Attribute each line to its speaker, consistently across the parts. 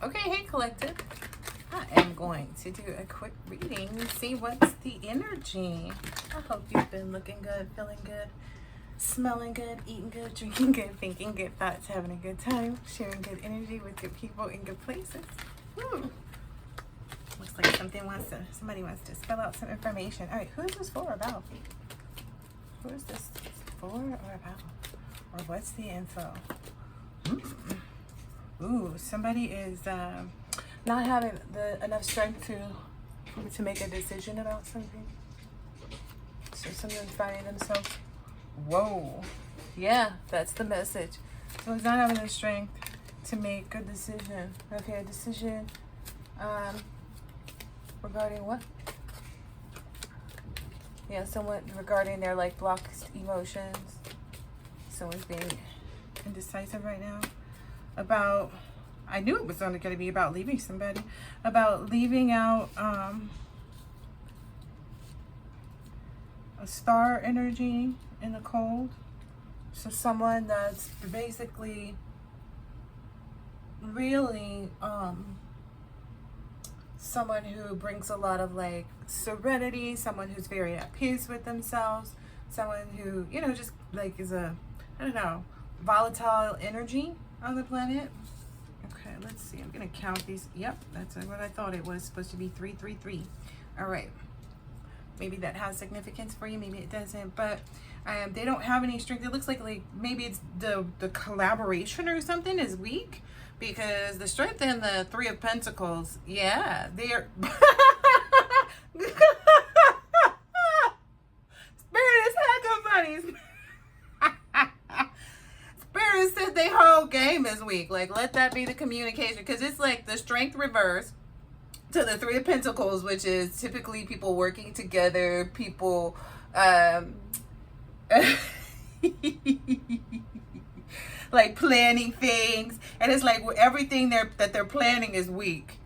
Speaker 1: Okay, hey collective. I am going to do a quick reading and see what's the energy. I hope you've been looking good, feeling good, smelling good, eating good, drinking good, thinking good thoughts, having a good time, sharing good energy with good people in good places. Woo. Looks like somebody wants to spell out some information. All right, who is this for about? Who is this for or about? Or what's the info? Ooh, somebody is not having enough strength to make a decision about something. So someone's finding themselves. Whoa, yeah, that's the message. Someone's not having the strength to make a decision. Okay, a decision regarding what? Yeah, someone regarding their like blocked emotions. Someone's being indecisive right now about, I knew it was only going to be about leaving somebody, about leaving out a star energy in the cold. So someone that's basically really someone who brings a lot of like serenity, someone who's very at peace with themselves, someone who, you know, just like is a, I don't know, volatile energy on the planet. Okay, let's see. I'm gonna count these. Yep, that's what I thought it was supposed to be. 333. All right. Maybe that has significance for you. Maybe it doesn't. But they don't have any strength. It looks like maybe it's the collaboration or something is weak, because the strength in the Three of Pentacles. Yeah, they're. Spirit is hecka funny. Spirit said their whole game is weak. Like, let that be the communication, because it's like the strength reverse to the Three of Pentacles, which is typically people working together, people like planning things, and it's like everything that they're planning is weak.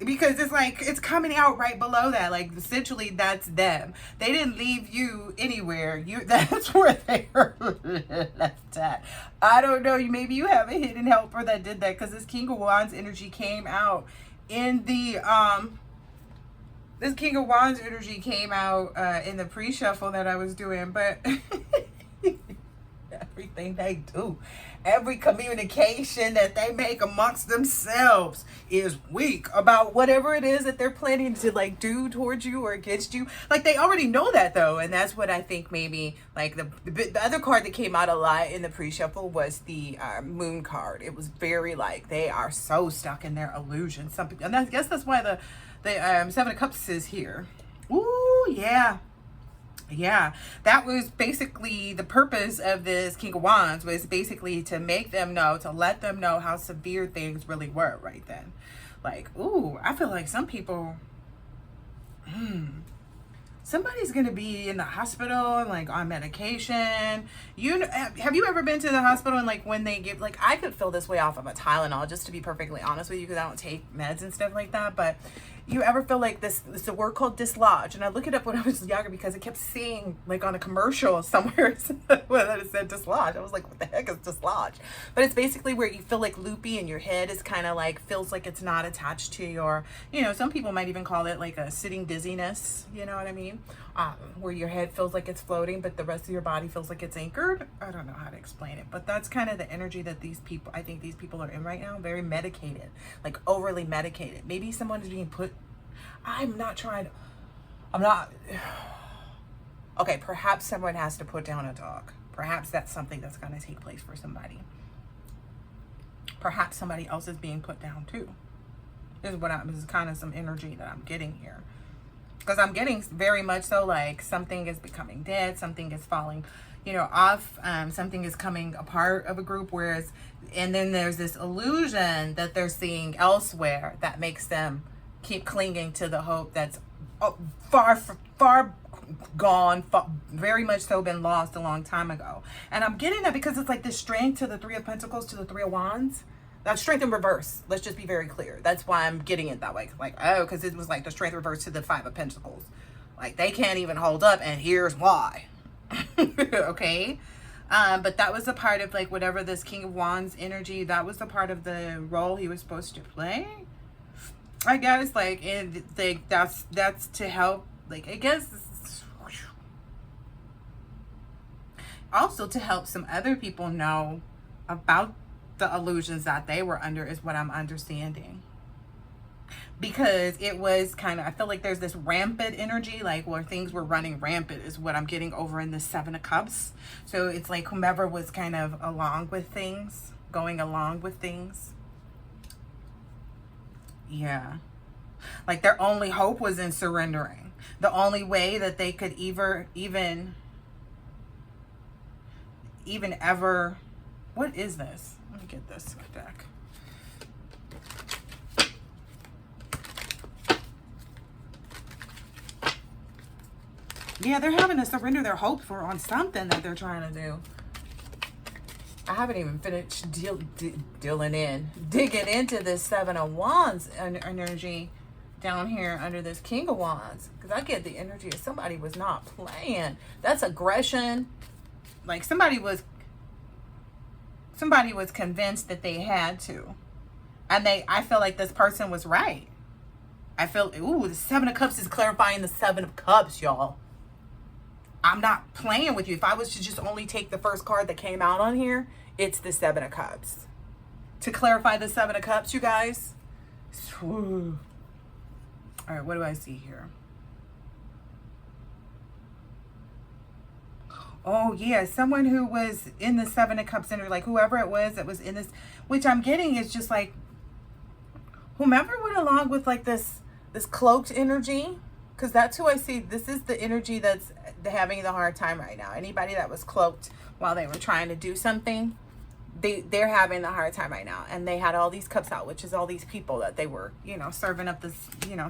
Speaker 1: Because it's like, it's coming out right below that. Like, essentially, that's them. They didn't leave you anywhere. That's where they are left at. I don't know. Maybe you have a hidden helper that did that, because this King of Wands energy came out in the, this King of Wands energy came out in the pre-shuffle that I was doing. But everything they do, every communication that they make amongst themselves is weak about whatever it is that they're planning to like do towards you or against you. Like, they already know that though, and that's what I think maybe like the other card that came out a lot in the pre-shuffle was the Moon card. It was very like they are so stuck in their illusion. Some people, and I guess that's why the Seven of Cups is here. Ooh, yeah. Yeah, that was basically the purpose of this King of Wands, was basically to make them know, to let them know how severe things really were right then. Like, ooh, I feel like some people, somebody's going to be in the hospital and like on medication. Have you ever been to the hospital and like when they give, like, I could feel this way off of a Tylenol, just to be perfectly honest with you, because I don't take meds and stuff like that. But you ever feel like this, it's a word called dislodge, and I look it up when I was younger because I kept seeing like on a commercial somewhere where it said dislodge. I was like, what the heck is dislodge? But it's basically where you feel like loopy and your head is kind of like, feels like it's not attached to your, you know, some people might even call it like a sitting dizziness, you know what I mean? Where your head feels like it's floating, but the rest of your body feels like it's anchored. I don't know how to explain it, but that's kind of the energy that I think these people are in right now. Very medicated, like overly medicated. Maybe someone is being put, okay, perhaps someone has to put down a dog. Perhaps that's something that's going to take place for somebody. Perhaps somebody else is being put down too. This is kind of some energy that I'm getting here. Because I'm getting very much so like something is becoming dead, something is falling, you know, off, something is coming apart of a group, and then there's this illusion that they're seeing elsewhere that makes them keep clinging to the hope that's far gone, very much so been lost a long time ago. And I'm getting that because it's like this strength to the Three of Pentacles to the Three of Wands. That's strength in reverse. Let's just be very clear. That's why I'm getting it that way. Like, oh, because it was like the strength reverse to the Five of Pentacles. Like, they can't even hold up, and here's why. Okay? But that was a part of like whatever this King of Wands energy, that was a part of the role he was supposed to play, I guess. Like, and like that's to help, like, I guess also to help some other people know about the illusions that they were under, is what I'm understanding. Because it was kind of, I feel like there's this rampant energy, like where things were running rampant is what I'm getting over in the Seven of Cups. So it's like whomever was kind of along with things, going along with things. Yeah. Like their only hope was in surrendering. The only way that they could even ever, what is this? Let me get this deck. Yeah, they're having to surrender their hope for on something that they're trying to do. I haven't even finished digging into this Seven of Wands energy down here under this King of Wands, because I get the energy of somebody was not playing. That's aggression. Like somebody was convinced that they had to, and I feel like this person was right. I feel, ooh, the Seven of Cups is clarifying the Seven of Cups, y'all. I'm not playing with you. If I was to just only take the first card that came out on here, it's the Seven of Cups. To clarify the Seven of Cups, you guys. All right, what do I see here? Oh, yeah, someone who was in the Seven of Cups, and like whoever it was that was in this, which I'm getting is just like, whomever went along with like this cloaked energy, because that's who I see. This is the energy that's having the hard time right now. Anybody that was cloaked while they were trying to do something, they're having the hard time right now. And they had all these cups out, which is all these people that they were, serving up this,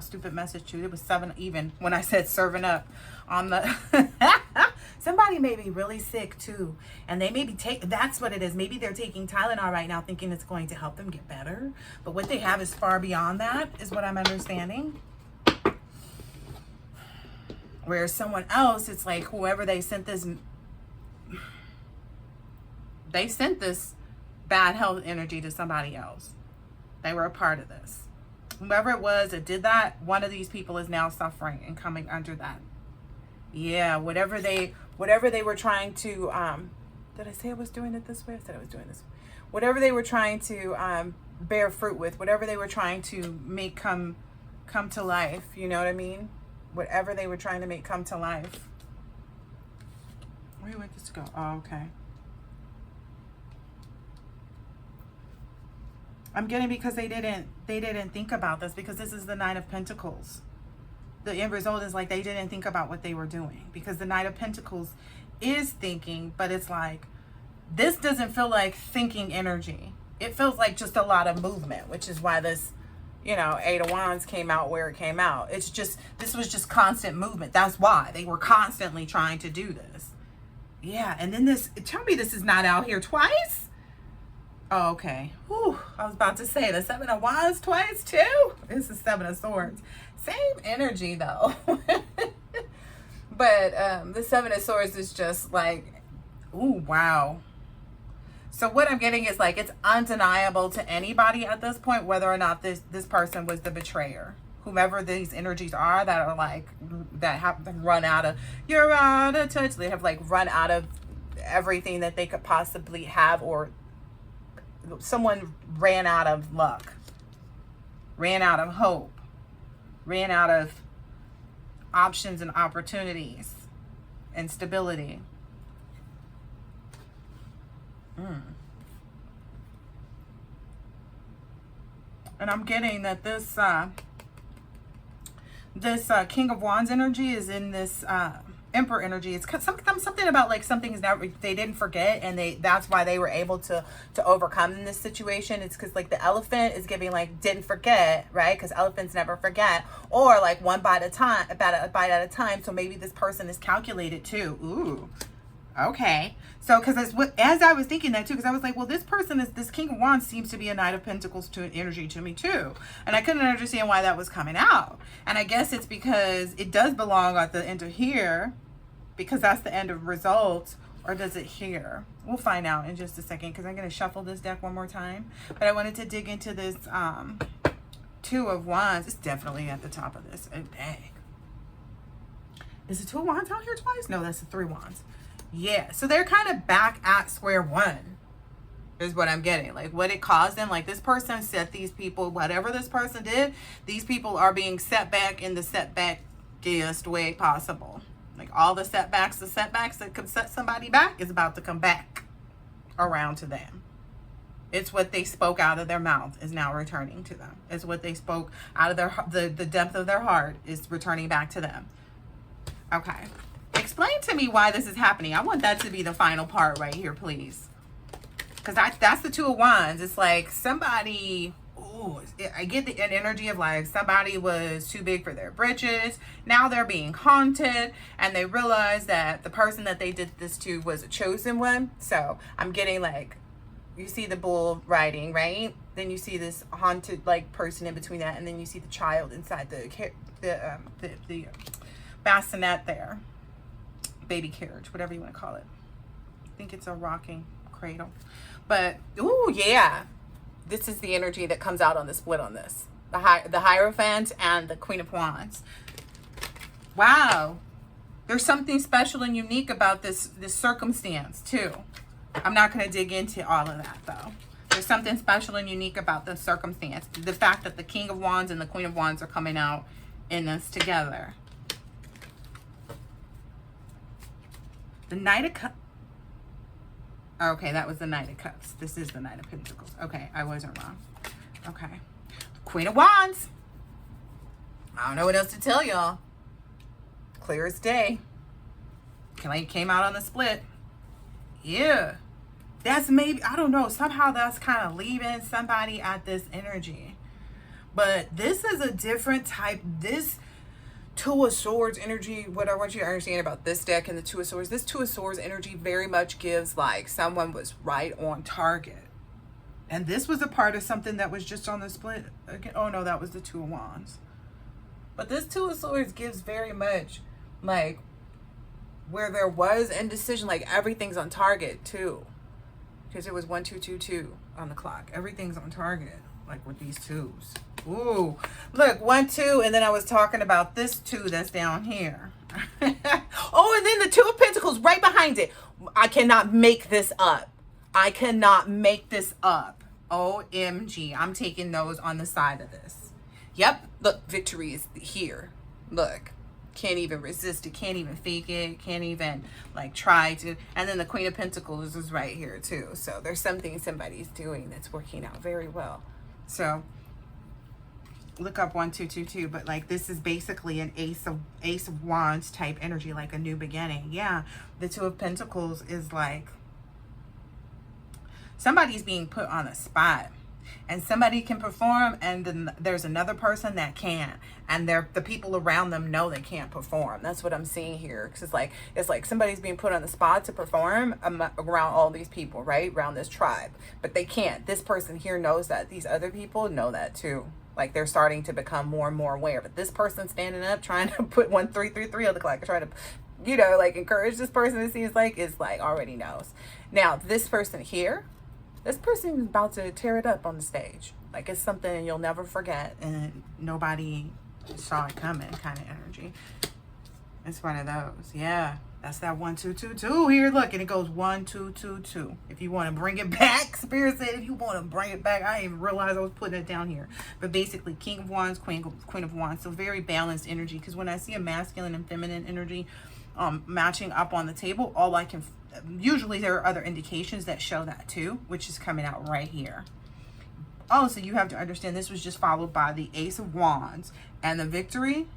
Speaker 1: stupid message to. It was seven, even when I said serving up on the somebody may be really sick too, and they may be that's what it is. Maybe they're taking Tylenol right now thinking it's going to help them get better, but what they have is far beyond that, is what I'm understanding. Whereas someone else, it's like whoever they sent this bad health energy to somebody else. They were a part of this. Whoever it was that did that, one of these people is now suffering and coming under that. Yeah, whatever they were trying to, did I say I was doing it this way? I said I was doing this. Whatever they were trying to bear fruit with, whatever they were trying to make come to life, you know what I mean? Whatever they were trying to make come to life. Where do you want this to go? Oh, okay. I'm getting, because they didn't think about this, because this is the Nine of Pentacles. The end result is like they didn't think about what they were doing, because the Knight of Pentacles is thinking, but it's like, this doesn't feel like thinking energy. It feels like just a lot of movement, which is why this, Eight of Wands came out where it came out. It's just, this was just constant movement. That's why they were constantly trying to do this. Yeah, and then tell me this is not out here twice? Oh, okay. Whew, I was about to say the Seven of Wands twice too. This is Seven of Swords. Same energy though. But the Seven of Swords is just like, ooh, wow. So what I'm getting is like, it's undeniable to anybody at this point whether or not this person was the betrayer. Whomever these energies are that are like, that have run out of, you're out of touch. They have like run out of everything that they could possibly have, or someone ran out of luck, ran out of hope, ran out of options and opportunities and stability. And I'm getting that this King of Wands energy is in this Emperor energy. It's something about like something's never, they didn't forget, and that's why they were able to overcome in this situation. It's because like the Elephant is giving like didn't forget, right? Because elephants never forget, or like one bite at a time. So maybe this person is calculated too. Ooh, okay. So because as I was thinking that too, because I was like, well, this King of Wands seems to be a Knight of Pentacles to energy to me too, and I couldn't understand why that was coming out. And I guess it's because it does belong at the end of here, because that's the end of results, Or does it here? We'll find out in just a second because I'm going to shuffle this deck one more time. But I wanted to dig into this Two of Wands. It's definitely at the top of this. Oh, dang. Is the Two of Wands out here twice? No, that's the Three Wands. Yeah, so they're kind of back at square one is what I'm getting. Like what it caused them. Like this person set these people, whatever this person did, these people are being set back in the setbackiest way possible. Like all the setbacks that could set somebody back is about to come back around to them. It's what they spoke out of their mouth is now returning to them. It's what they spoke out of their the depth of their heart is returning back to them. Okay. Explain to me why this is happening. I want that to be the final part right here, please. Because that's the Two of Wands. It's like somebody... Ooh, I get the energy of like somebody was too big for their britches. Now they're being haunted and they realize that the person that they did this to was a chosen one. So I'm getting like, you see the bull riding, right? Then you see this haunted like person in between that. And then you see the child inside the bassinet there. Baby carriage, whatever you want to call it. I think it's a rocking cradle. But, ooh, yeah. This is the energy that comes out on the split on this. The Hierophant and the Queen of Wands. Wow. There's something special and unique about this circumstance, too. I'm not going to dig into all of that, though. There's something special and unique about this circumstance. The fact that the King of Wands and the Queen of Wands are coming out in this together. The Knight of Cups. Okay, that was the Knight of Cups. This is the Knight of Pentacles. Okay, I wasn't wrong. Okay. Queen of Wands. I don't know what else to tell y'all. Clear as day. Came out on the split. Yeah. That's maybe, I don't know. Somehow that's kind of leaving somebody at this energy. But this is a different type. This Two of Swords energy, what I want you to understand about this deck and the Two of Swords, this Two of Swords energy very much gives like someone was right on target. And this was a part of something that was just on the split. Again, oh no, that was the Two of Wands. But this Two of Swords gives very much like where there was indecision, like everything's on target too. Because it was 1 2 2 2 on the clock. Everything's on target, like with these twos. Ooh, look, 1 2, and then I was talking about this 2 that's down here. Oh, and then the Two of Pentacles right behind it. I cannot make this up. I cannot make this up. OMG, I'm taking those on the side of this. Yep, look, victory is here. Look, can't even resist it, can't even fake it, can't even like try to. And then the Queen of Pentacles is right here too. So there's something somebody's doing that's working out very well. So look up 1 2 2 2, but like this is basically an Ace of Wands type energy, like a new beginning. Yeah, the Two of Pentacles is like somebody's being put on a spot, and somebody can perform, and then there's another person that can't, and the people around them know they can't perform. That's what I'm seeing here, because it's like somebody's being put on the spot to perform around all these people, right, around this tribe, but they can't. This person here knows that. These other people know that too. Like they're starting to become more and more aware. But this person standing up trying to put 1 3 3 3 on the clock, trying to, you know, like encourage this person to see is like already knows. Now this person here, this person is about to tear it up on the stage. Like it's something you'll never forget and nobody saw it coming kind of energy. It's one of those. Yeah. That's that 1 2 2 2 here. Look, and it goes 1 2 2 2. If you want to bring it back, Spirit said, if you want to bring it back, I didn't even realize I was putting it down here. But basically, King of Wands, Queen of Wands, so very balanced energy. Because when I see a masculine and feminine energy matching up on the table, all I can usually there are other indications that show that too, which is coming out right here. Also, you have to understand this was just followed by the Ace of Wands and the victory.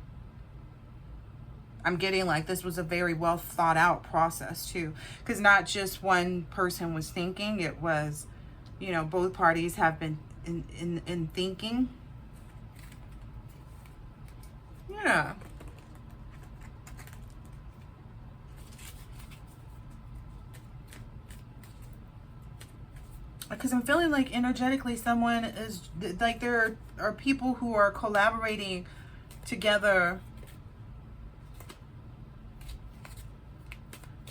Speaker 1: I'm getting like this was a very well thought out process too, because not just one person was thinking, it was, you know, both parties have been in thinking. Yeah. Because I'm feeling like energetically someone is like there are people who are collaborating together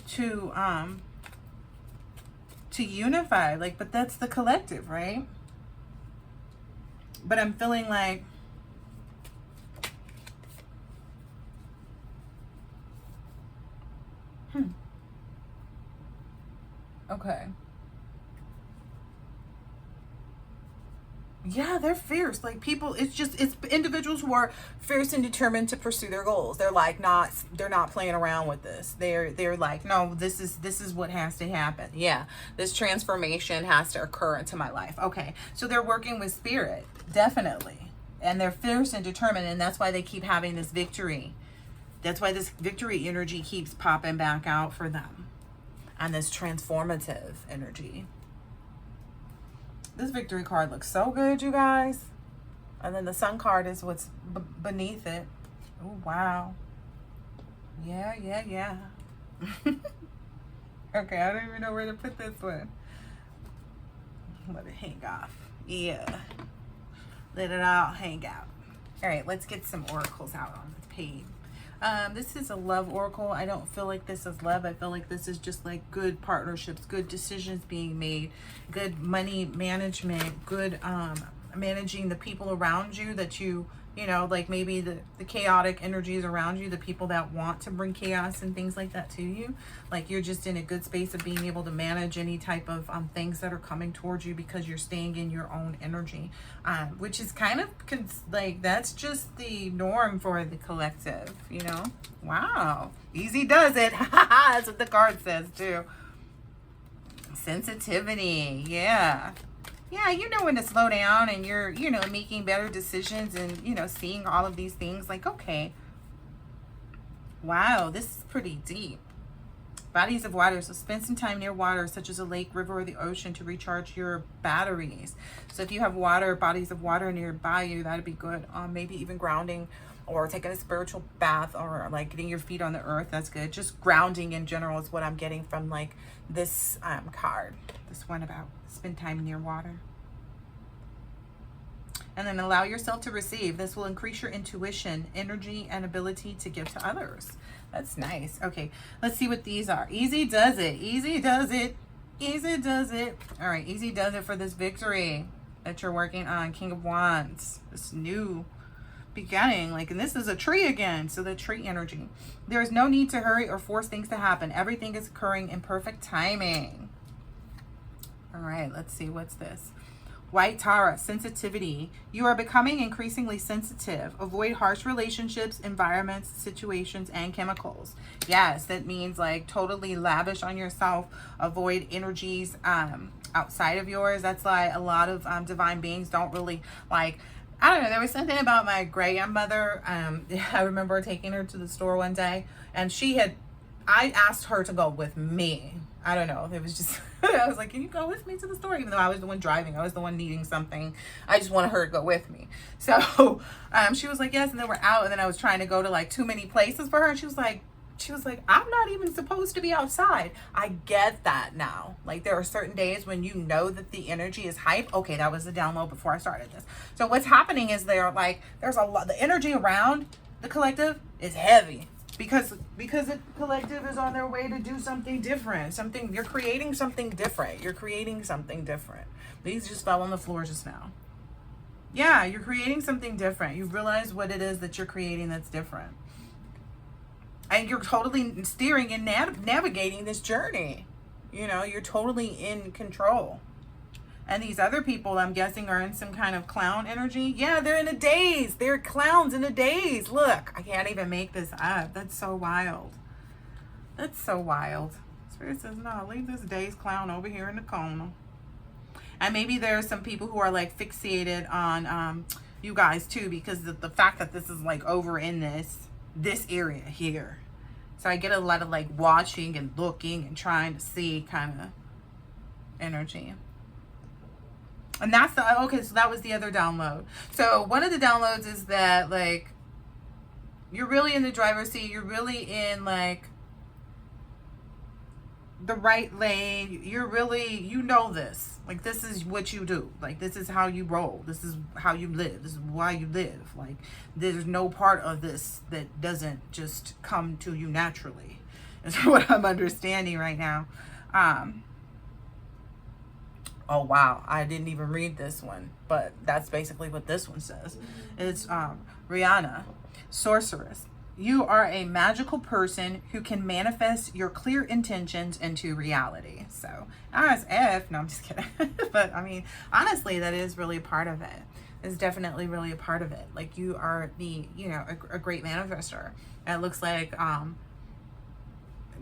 Speaker 1: to to unify. Like, but that's the collective, right? But I'm feeling like okay. Yeah, they're fierce. Like people, it's individuals who are fierce and determined to pursue their goals. They're not playing around with this. They're like, no, this is what has to happen. Yeah, this transformation has to occur into my life. Okay, so they're working with spirit, definitely, and they're fierce and determined, and that's why they keep having this victory. That's why this victory energy keeps popping back out for them, and this transformative energy. This victory card looks so good, you guys. And then the sun card is what's beneath it. Oh, wow. Yeah. Okay, I don't even know where to put this one. Let it hang off. Yeah. Let it all hang out. All right, let's get some oracles out on the page. This is a love oracle. I don't feel like this is love. I feel like this is just like good partnerships, good decisions being made, good money management, good managing the people around you that you know, like maybe the chaotic energies around you, the people that want to bring chaos and things like that to you. Like you're just in a good space of being able to manage any type of things that are coming towards you because you're staying in your own energy, which is kind of like that's just the norm for the collective, you know. Wow, easy does it. That's what the card says too. Sensitivity, yeah, you know when to slow down, and you're, you know, making better decisions, and, you know, seeing all of these things like, okay, wow, this is pretty deep. Bodies of water. So spend some time near water, such as a lake, river, or the ocean, to recharge your batteries. So if you have water, bodies of water nearby you, that'd be good. Maybe even grounding or taking a spiritual bath, or like getting your feet on the earth. That's good. Just grounding in general is what I'm getting from like this card. This one about spend time near water. And then allow yourself to receive. This will increase your intuition, energy, and ability to give to others. That's nice. Okay, let's see what these are. Easy does it. Easy does it. Easy does it. All right, easy does it for this victory that you're working on. King of Wands. This new beginning. Like, and this is a tree again. So the tree energy. There is no need to hurry or force things to happen. Everything is occurring in perfect timing. All right, let's see. What's this? White Tara, sensitivity. You are becoming increasingly sensitive. Avoid harsh relationships, environments, situations, and chemicals. Yes, that means like totally lavish on yourself. Avoid energies outside of yours. That's why a lot of divine beings don't really like, I don't know, there was something about my grandmother. I remember taking her to the store one day, and I asked her to go with me. I don't know. It was just, I was like, can you go with me to the store? Even though I was the one driving, I was the one needing something. I just wanted her to go with me. So she was like, yes. And then we're out. And then I was trying to go to like too many places for her. And she was like, I'm not even supposed to be outside. I get that now. Like there are certain days when you know that the energy is hype. Okay, that was the download before I started this. So what's happening is there's a lot, the energy around the collective is heavy. Because the collective is on their way to do something different. You're creating something different. These just fell on the floor just now. Yeah, you're creating something different. You realize what it is that you're creating that's different. And you're totally steering and navigating this journey. You know, you're totally in control. And these other people, I'm guessing, are in some kind of clown energy. Yeah, they're in a daze. They're clowns in a daze. Look, I can't even make this up. That's so wild. Spirit says, no, leave this dazed clown over here in the corner. And maybe there are some people who are like fixated on you guys too, because the fact that this is like over in this area here. So I get a lot of like watching and looking and trying to see kind of energy. And that's okay, so that was the other download. So one of the downloads is that like you're really in the driver's seat, you're really in like the right lane. You're really, you know this. Like this is what you do. Like this is how you roll. This is how you live. This is why you live. Like there's no part of this that doesn't just come to you naturally. Is what I'm understanding right now. Oh wow, I didn't even read this one, but that's basically what this one says. It's Rihanna, sorceress. You are a magical person who can manifest your clear intentions into reality. So, as if, no, I'm just kidding. But I mean, honestly, that is really a part of it. It's definitely really a part of it. Like, you are the, you know, a great manifester. And it looks like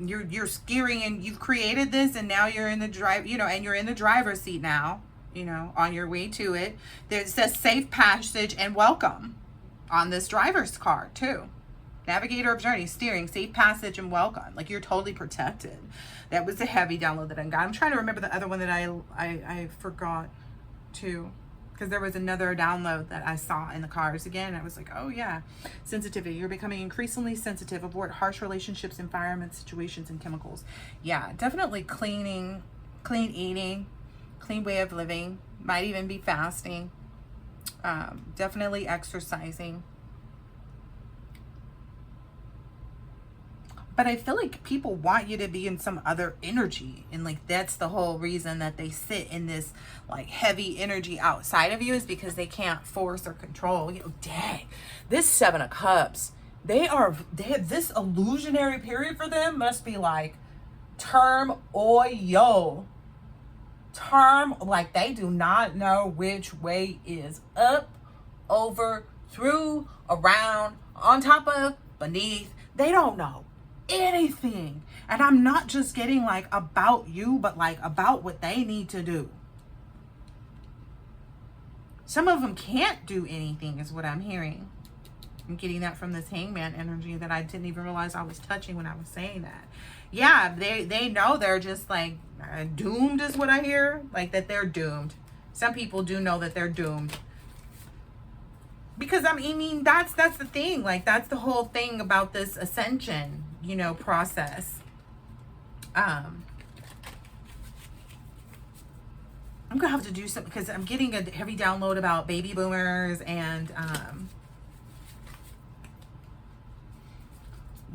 Speaker 1: you're steering, and you've created this, and now you're in the drive, you know, and you're in the driver's seat now, you know, on your way to it. There says safe passage and welcome on this driver's card too. Navigator of journey, steering, safe passage, and welcome. Like, you're totally protected. That was a heavy download that I got. I'm trying to remember the other one that I forgot too, because there was another download that I saw in the cards again. I was like, oh yeah, sensitivity. You're becoming increasingly sensitive. Avoid harsh relationships, environments, situations, and chemicals. Yeah, definitely clean eating, clean way of living. Might even be fasting. Definitely exercising. But I feel like people want you to be in some other energy. And like, that's the whole reason that they sit in this like heavy energy outside of you, is because they can't force or control. You know, dang, this Seven of Cups, they have this illusionary period for them must be like turmoil. Like, they do not know which way is up, over, through, around, on top of, beneath. They don't know anything. And I'm not just getting like about you, but like about what they need to do. Some of them can't do anything, is what I'm hearing. I'm getting that from this Hangman energy that I didn't even realize I was touching when I was saying that. Yeah, they know they're just like doomed, is what I hear. Like, that they're doomed. Some people do know that they're doomed. Because I mean, that's the thing. Like, that's the whole thing about this ascension, you know, process. I'm gonna have to do something, because I'm getting a heavy download about baby boomers, and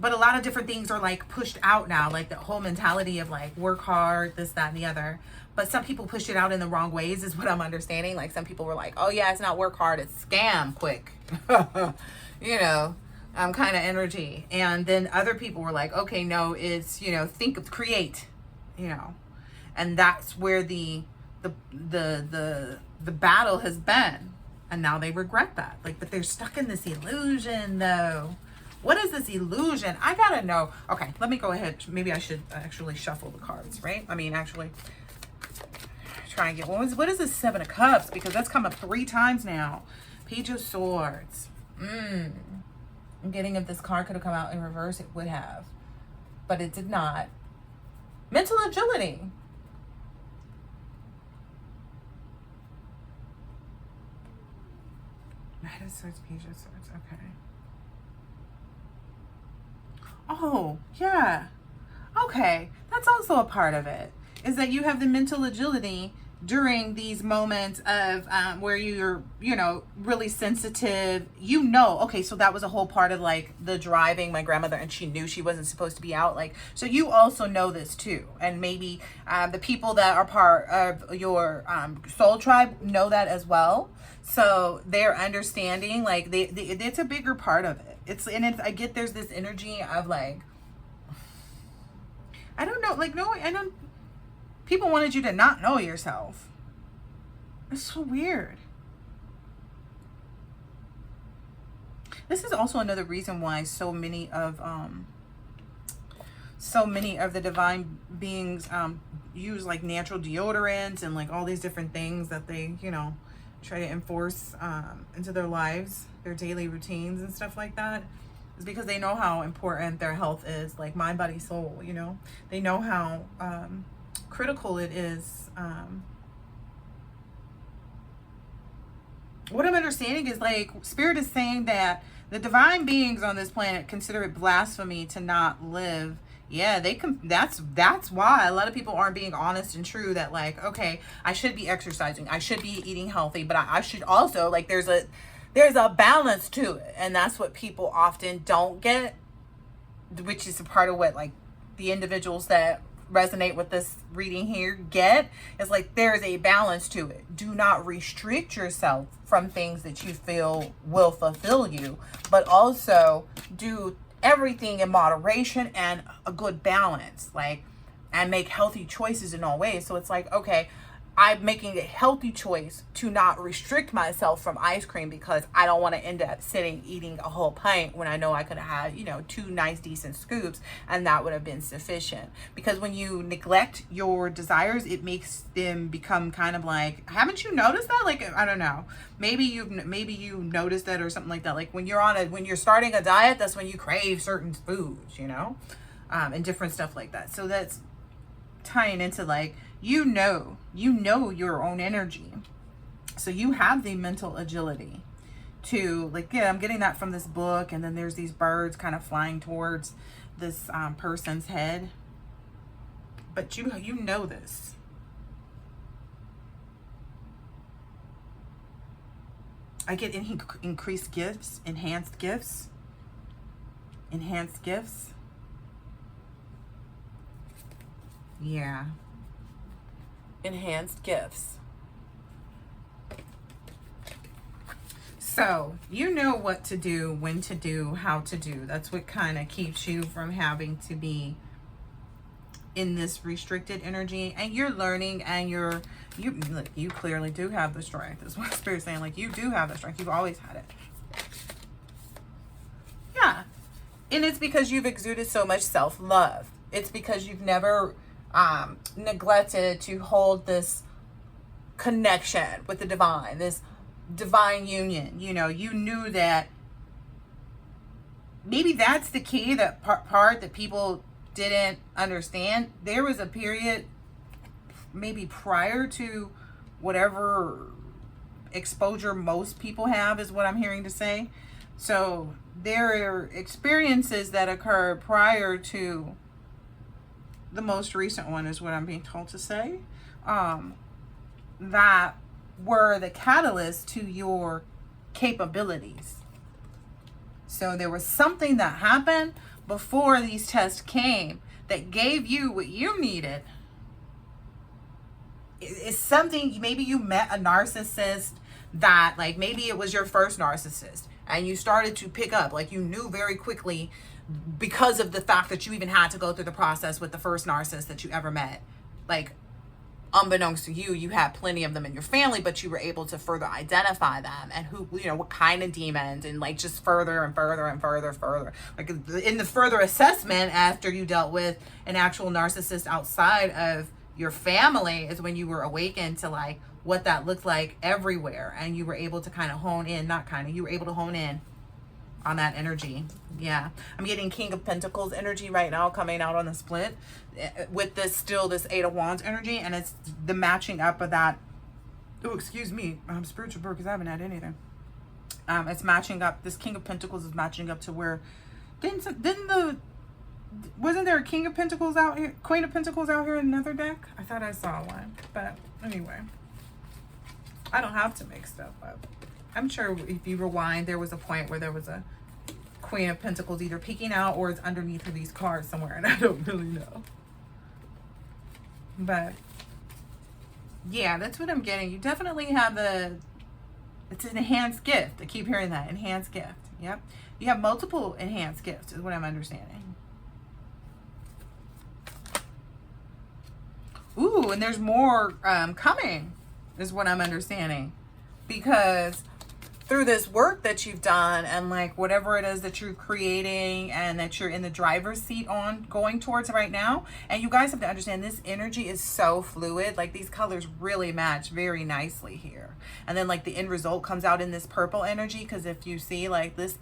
Speaker 1: but a lot of different things are like pushed out now, like the whole mentality of like work hard, this, that, and the other. But some people push it out in the wrong ways, is what I'm understanding. Like, some people were like, oh yeah, it's not work hard, it's scam quick. You know, kind of energy. And then other people were like, okay, no, it's, you know, create, you know. And that's where the battle has been. And now they regret that. Like, but they're stuck in this illusion though. What is this illusion? I gotta know. Okay, let me go ahead. Maybe I should actually shuffle the cards, right? I mean, actually try and get, what is this Seven of Cups? Because that's come up 3 times now. Page of Swords. I'm getting, if this card could have come out in reverse, it would have. But it did not. Mental agility. Knight of Swords, Page of Swords. Okay. Oh, yeah. Okay. That's also a part of it. Is that you have the mental agility during these moments of where you're, you know, really sensitive. You know, okay, so that was a whole part of like the driving, my grandmother, and she knew she wasn't supposed to be out. Like, so you also know this too. And maybe the people that are part of your soul tribe know that as well. So they're understanding, like, it's a bigger part of it. I get there's this energy of like, I don't know, like, no, I don't, people wanted you to not know yourself. It's so weird. This is also another reason why so many of the divine beings use like natural deodorants and like all these different things that they, you know, try to enforce into their lives, their daily routines and stuff like that, is because they know how important their health is, like mind, body, soul, you know. They know how critical it is. What I'm understanding is like Spirit is saying that the divine beings on this planet consider it blasphemy to not live. Yeah, that's why a lot of people aren't being honest and true, that like, okay, I should be exercising, I should be eating healthy, but I should also, like, there's a balance to it. And that's what people often don't get, which is a part of what like the individuals that resonate with this reading here get is like there's a balance to it. Do not restrict yourself from things that you feel will fulfill you, but also do everything in moderation and a good balance, like, and make healthy choices in all ways. So it's like, okay, I'm making a healthy choice to not restrict myself from ice cream because I don't want to end up eating a whole pint when I know I could have had, you know, 2 nice decent scoops and that would have been sufficient. Because when you neglect your desires, it makes them become kind of like, haven't you noticed that? Like, I don't know, maybe you noticed that or something like that. Like when you're starting a diet, that's when you crave certain foods, you know, and different stuff like that. So that's tying into like, you know your own energy. So you have the mental agility to, like, yeah, I'm getting that from this book. And then there's these birds kind of flying towards this person's head. But you know this. I get increased gifts, enhanced gifts. Yeah. Enhanced gifts. So you know what to do, when to do, how to do. That's what kind of keeps you from having to be in this restricted energy. And you're learning, and you clearly do have the strength. That's what Spirit's saying. Like, you do have the strength. You've always had it. Yeah. And it's because you've exuded so much self-love. It's because you've never neglected to hold this connection with the divine, this divine union. You know, you knew that maybe that's the key, that part that people didn't understand. There was a period maybe prior to whatever exposure most people have, is what I'm hearing to say. So there are experiences that occurred prior to the most recent one, is what I'm being told to say, that were the catalyst to your capabilities. So there was something that happened before these tests came that gave you what you needed. It's something, maybe you met a narcissist that, like, maybe it was your first narcissist and you started to pick up, like, you knew very quickly, because of the fact that you even had to go through the process with the first narcissist that you ever met. Like, unbeknownst to you, you had plenty of them in your family, but you were able to further identify them and who, you know, what kind of demons, and like just further and further and further. Like in the further assessment, after you dealt with an actual narcissist outside of your family, is when you were awakened to like what that looked like everywhere. And you were able to kind of hone in, you were able to hone in on that energy. Yeah, I'm getting King of Pentacles energy right now coming out on the split with this Eight of Wands energy, and it's the matching up of that. Oh, excuse me, spiritual bird, because I haven't had anything. It's matching up. This King of Pentacles is matching up to where wasn't there a King of Pentacles out here, Queen of Pentacles out here in another deck? I thought I saw one, but anyway, I don't have to make stuff up. I'm sure if you rewind, there was a point where there was a Queen of Pentacles either peeking out or it's underneath of these cards somewhere, and I don't really know. But yeah, that's what I'm getting. You definitely have it's an enhanced gift. I keep hearing that, enhanced gift. Yep. You have multiple enhanced gifts, is what I'm understanding. Ooh, and there's more coming, is what I'm understanding. Because through this work that you've done, and like whatever it is that you're creating and that you're in the driver's seat on going towards right now, and you guys have to understand, this energy is so fluid. Like, these colors really match very nicely here, and then like the end result comes out in this purple energy, because if you see like this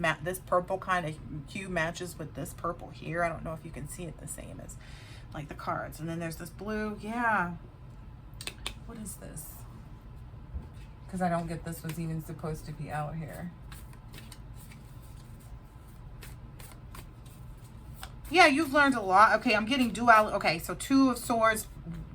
Speaker 1: purple kind of hue matches with this purple here. I don't know if you can see it the same as like the cards. And then there's this blue. Yeah, what is this? Because I don't get this was even supposed to be out here. Yeah, you've learned a lot. Okay, I'm getting dual. Okay, so Two of Swords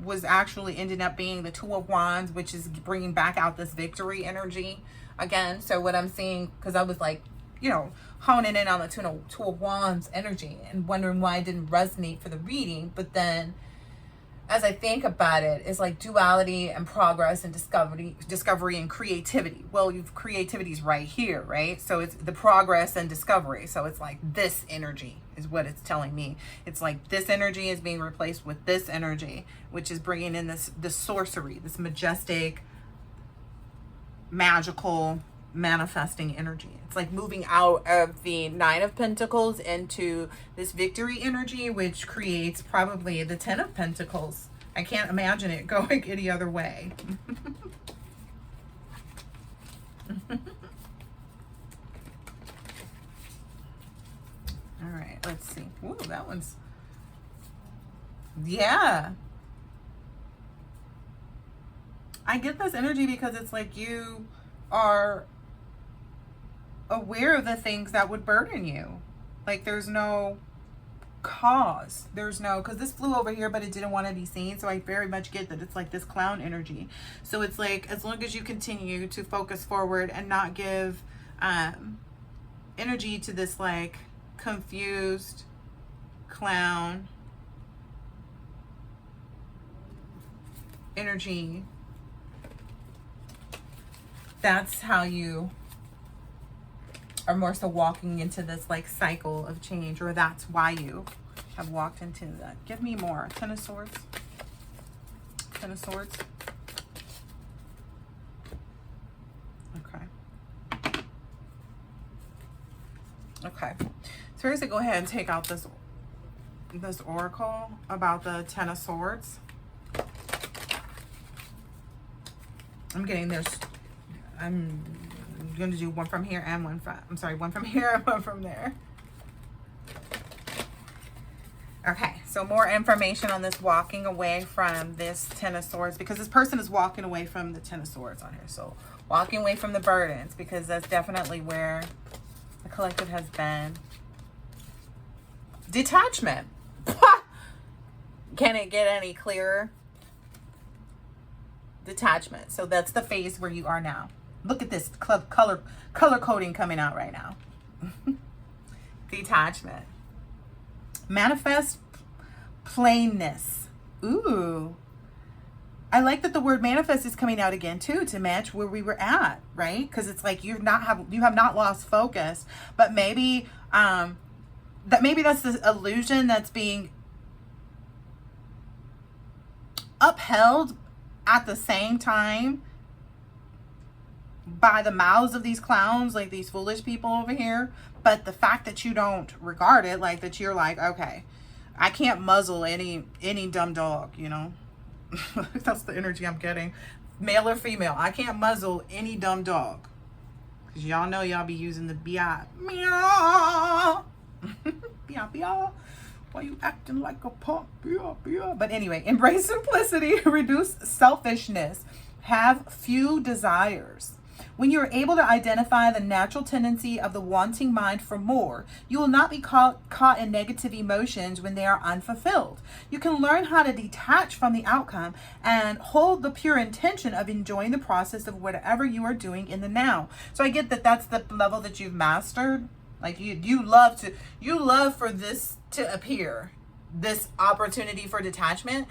Speaker 1: was actually ended up being the Two of Wands, which is bringing back out this victory energy again. So what I'm seeing, because I was like, you know, honing in on the Two of Wands energy and wondering why it didn't resonate for the reading, but then as I think about it, is like duality and progress and discovery and creativity. Well, creativity's right here, right? So it's the progress and discovery. So it's like this energy is what it's telling me. It's like this energy is being replaced with this energy, which is bringing in this sorcery, this majestic, magical, manifesting energy. It's like moving out of the Nine of Pentacles into this victory energy, which creates probably the Ten of Pentacles. I can't imagine it going any other way. All right, let's see. Ooh, that one's, yeah. I get this energy because it's like you are aware of the things that would burden you. Like there's no cause. There's no, because this flew over here, but it didn't want to be seen. So I very much get that it's like this clown energy. So it's like, as long as you continue to focus forward and not give energy to this like confused clown energy, that's how you are more so walking into this like cycle of change, or that's why you have walked into that. Give me more. Ten of Swords. Ten of Swords. Okay. Okay. So here's to go ahead and take out this oracle about the Ten of Swords. I'm getting this. I'm going to do one from here and one from, one from here and one from there. Okay, so more information on this walking away from this Ten of Swords, because this person is walking away from the Ten of Swords on here. So walking away from the burdens, because that's definitely where the collective has been. Detachment. Can it get any clearer? Detachment. So that's the phase where you are now. Look at this color coding coming out right now. Detachment. Manifest plainness. Ooh. I like that the word manifest is coming out again too, to match where we were at, right? Because it's like you have not lost focus, but maybe that's the illusion that's being upheld at the same time by the mouths of these clowns, like these foolish people over here. But the fact that you don't regard it, like that you're like, okay, I can't muzzle any dumb dog, you know. That's the energy I'm getting, male or female. I can't muzzle any dumb dog, because y'all know y'all be using the bi meow meow meow. Why you acting like a punk? But anyway, embrace simplicity, reduce selfishness, have few desires. When you are able to identify the natural tendency of the wanting mind for more, you will not be caught in negative emotions when they are unfulfilled. You can learn how to detach from the outcome and hold the pure intention of enjoying the process of whatever you are doing in the now. So I get that that's the level that you've mastered. Like you love for this to appear, this opportunity for detachment.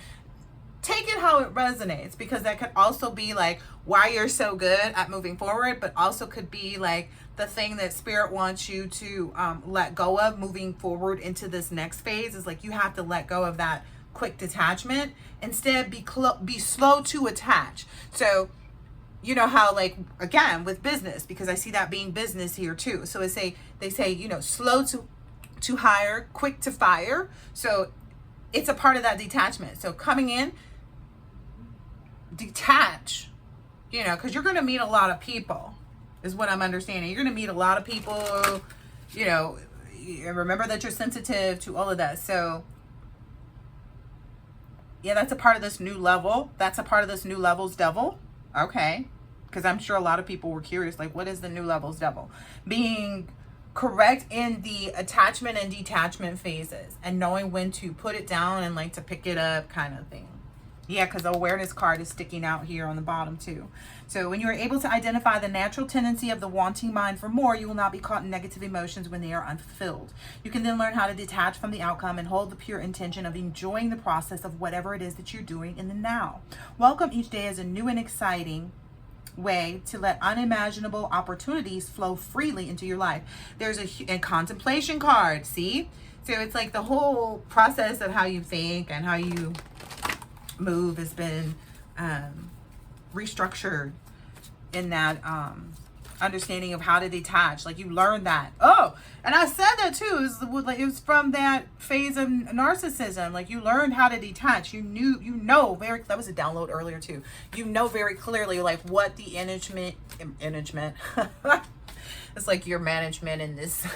Speaker 1: Take it how it resonates, because that could also be like why you're so good at moving forward, but also could be like the thing that spirit wants you to let go of moving forward into this next phase. Is like you have to let go of that quick detachment. Instead, be slow to attach. So you know how, like, again with business, because I see that being business here too. So they say, you know, slow to hire, quick to fire. So it's a part of that detachment. So coming in, detach, you know, because you're going to meet a lot of people, is what I'm understanding. You're going to meet a lot of people, you know, remember that you're sensitive to all of that. So yeah, that's a part of this new level. That's a part of this new level's devil. Okay. Because I'm sure a lot of people were curious, like, what is the new level's devil? Being correct in the attachment and detachment phases, and knowing when to put it down and like to pick it up, kind of thing. Yeah, because the awareness card is sticking out here on the bottom too. So when you are able to identify the natural tendency of the wanting mind for more, you will not be caught in negative emotions when they are unfulfilled. You can then learn how to detach from the outcome and hold the pure intention of enjoying the process of whatever it is that you're doing in the now. Welcome each day as a new and exciting way to let unimaginable opportunities flow freely into your life. There's a contemplation card, see? So it's like the whole process of how you think and how you move has been restructured in that understanding of how to detach. Like you learn that. Oh, and I said that too. It was from that phase of narcissism. Like you learned how to detach. You know very, that was a download earlier too. You know very clearly like what the management it's like your management in this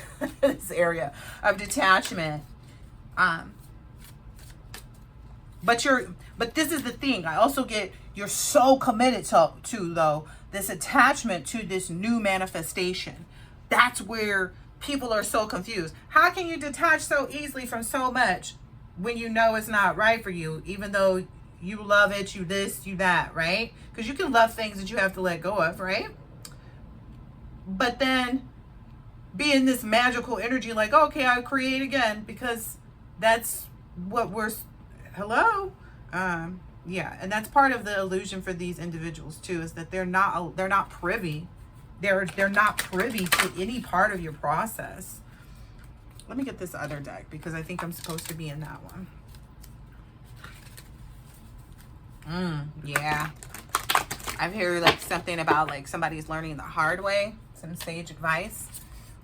Speaker 1: this area of detachment. But this is the thing. I also get you're so committed to though this attachment to this new manifestation. That's where people are so confused. How can you detach so easily from so much when you know it's not right for you, even though you love it, you this, you that, right? Because you can love things that you have to let go of, right? But then be in this magical energy like, okay, I'll create again because that's what we're, hello? Yeah, and that's part of the illusion for these individuals too, is that they're not privy. They're not privy to any part of your process. Let me get this other deck because I think I'm supposed to be in that one. Yeah. I've heard like something about like somebody's learning the hard way, some sage advice.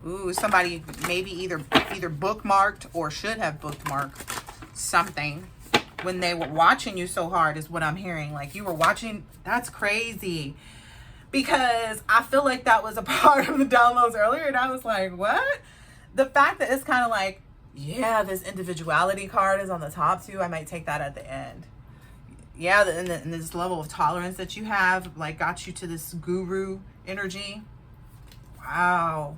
Speaker 1: Ooh, somebody maybe either bookmarked or should have bookmarked something when they were watching you so hard is what I'm hearing. Like you were watching, that's crazy. Because I feel like that was a part of the downloads earlier and I was like, what? The fact that it's kind of like, yeah, this individuality card is on the top too. I might take that at the end. Yeah, and this level of tolerance that you have like got you to this guru energy. Wow.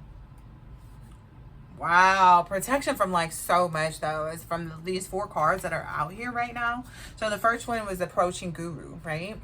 Speaker 1: Wow, protection from like so much though is from these 4 cards that are out here right now. So the first one was approaching guru, right?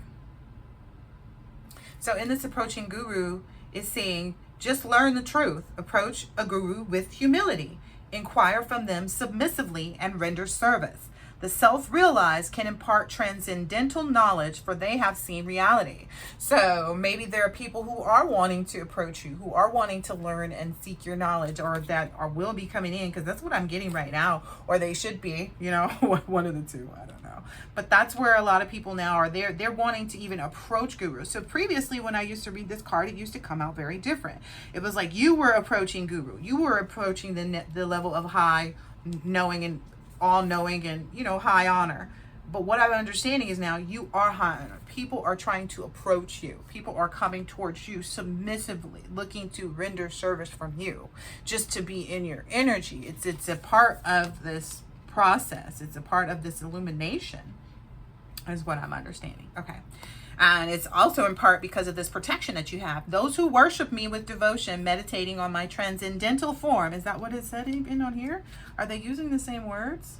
Speaker 1: So in this approaching guru is saying, just learn the truth. Approach a guru with humility. Inquire from them submissively and render service. The self-realized can impart transcendental knowledge, for they have seen reality. So maybe there are people who are wanting to approach you, who are wanting to learn and seek your knowledge, or that are will be coming in, because that's what I'm getting right now, or they should be, you know, one of the two, I don't know. But that's where a lot of people now are. They're wanting to even approach guru. So previously when I used to read this card, it used to come out very different. It was like you were approaching guru. You were approaching the level of high knowing and all-knowing and, you know, high honor. But what I'm understanding is now you are high honor. People are trying to approach you. People are coming towards you submissively, looking to render service from you, just to be in your energy. It's a part of this process. It's a part of this illumination, is what I'm understanding. Okay. And it's also in part because of this protection that you have. Those who worship me with devotion, meditating on my transcendental form. Is that what it said in on here? Are they using the same words?